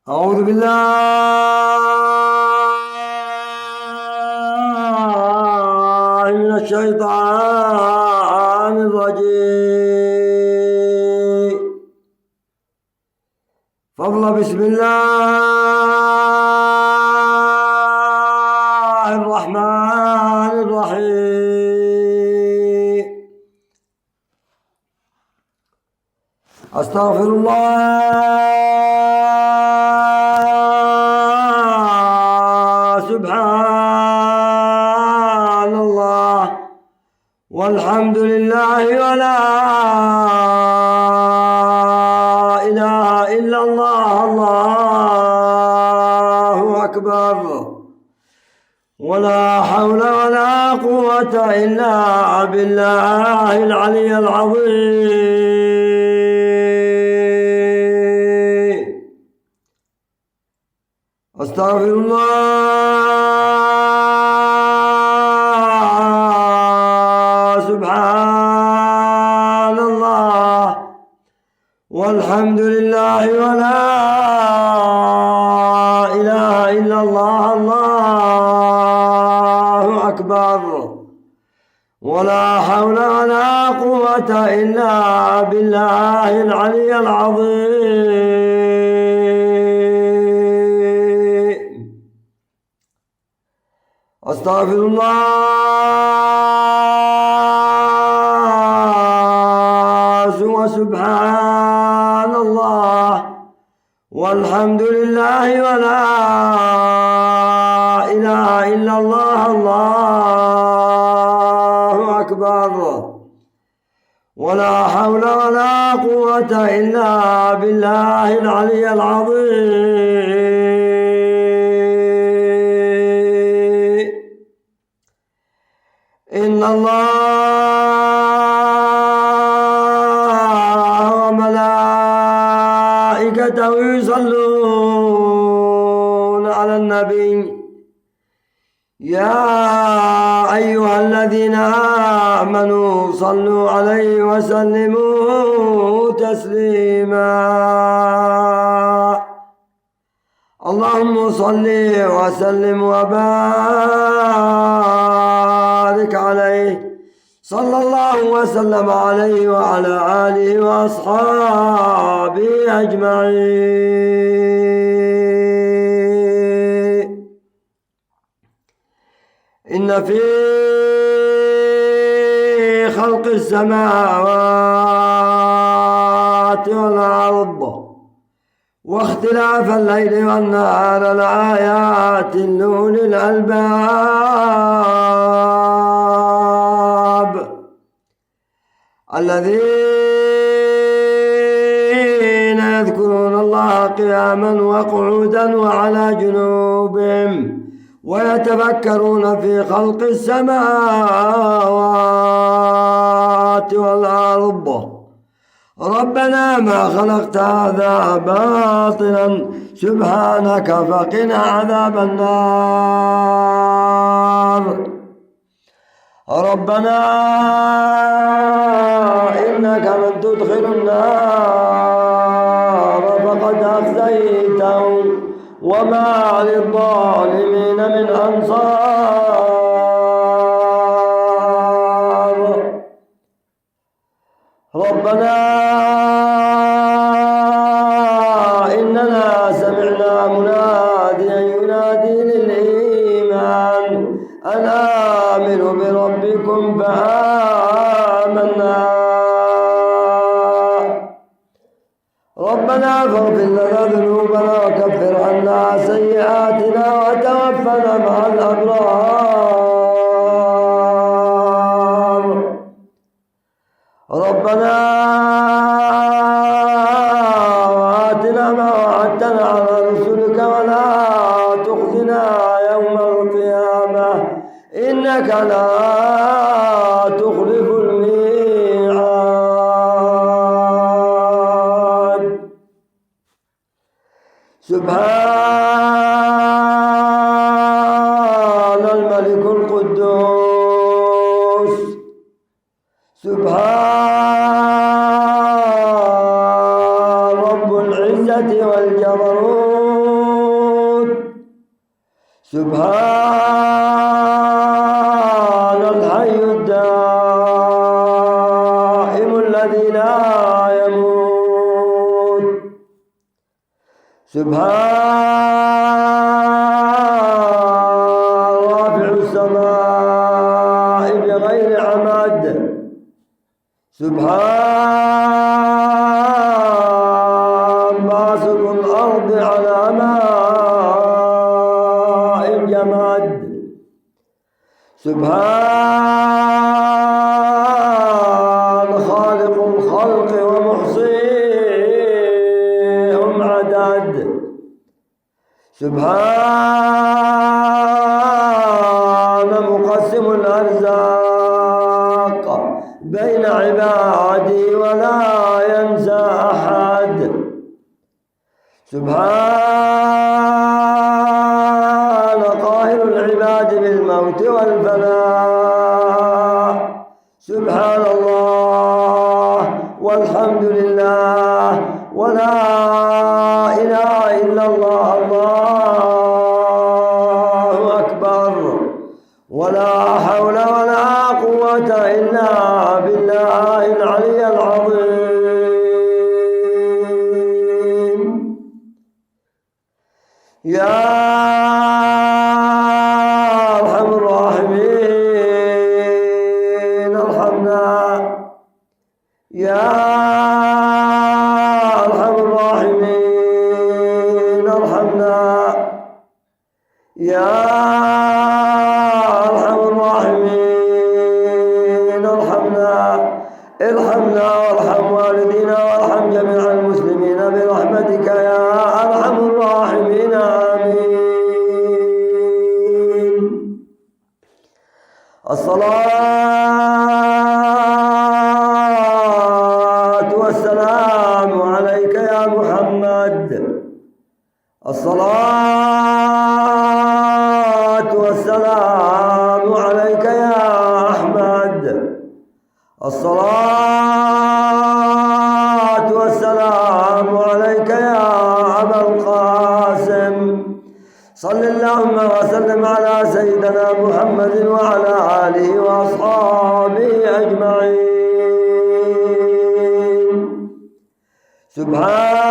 أعوذ بالله من الشيطان الرجيم. فضل بسم الله الرحمن الرحيم. أستغفر الله سبحان الله والحمد لله ولا إله إلا الله الله أكبر ولا حول ولا قوة إلا بالله العلي العظيم. أستغفر الله سبحان الله والحمد لله ولا إله إلا الله الله أكبر ولا حول ولا قوة إلا بالله العلي العظيم. أستغفر الله وسبحان الله والحمد لله ولا إله إلا الله الله أكبر ولا حول ولا قوة إلا بالله العلي العظيم. إن الله وملائكته يصلون على النبي يا أيها الذين آمنوا صلوا عليه وسلموا تسليما. اللهم صل وسلم وبارك عليه صلى الله وسلم عليه وعلى آله وأصحابه أجمعين. إن في خلق السماوات والأرض واختلاف الليل والنهار لآيات لأولي الألباب الذين يذكرون الله قياما وقعودا وعلى جنوبهم ويتفكرون في خلق السماوات والأرض ربنا ما خلقت هذا باطلا سبحانك فقنا عذاب النار. ربنا إنك من تدخل النار فقد أخزيته وما للظالمين من أنصار. ربنا إننا سمعنا مناديا ينادي للإيمان أن آمنوا بربكم فآمنا. ربنا فاغفر لنا ذنوبنا وكفر عنا سيئاتنا وتوفنا مع الأبرار. ربنا وآتنا ما وعدتنا على رسلك ولا تخزنا يوم القيامة إنك لا تخلف الميعاد. سبحان الملك القدوس سبحان رب العزة العزة والجبروت سبحان الحي الدائم الذي لا يموت سبحان رافع السماء بغير عمد سبحان باسط الأرض على ماء جمد سبحان خالق الخلق ومحصيهم عدد سبحان مقسم الأرزاق بين عبادي ولا ينسى أحد سبحان قاهر العباد بالموت والفناء سبحان الله والحمد لله ولا إله إلا الله الله أكبر ولا حول ولا قوة إلا بالله العلي العظيم يا أرحم الراحمين ارحمنا يا أرحم الراحمين ارحمنا يا أرحم الراحمين ارحمنا وارحم والدينا وارحم جميع المسلمين برحمتك يا أرحم الراحمين آمين. الصلاة والسلام عليك يا محمد الصلاة والسلام عليك يا أحمد الصلاة والسلام عليك يا أبا القاسم صل اللهم وسلم على سيدنا محمد وعلى آله وأصحابه أجمعين سبحان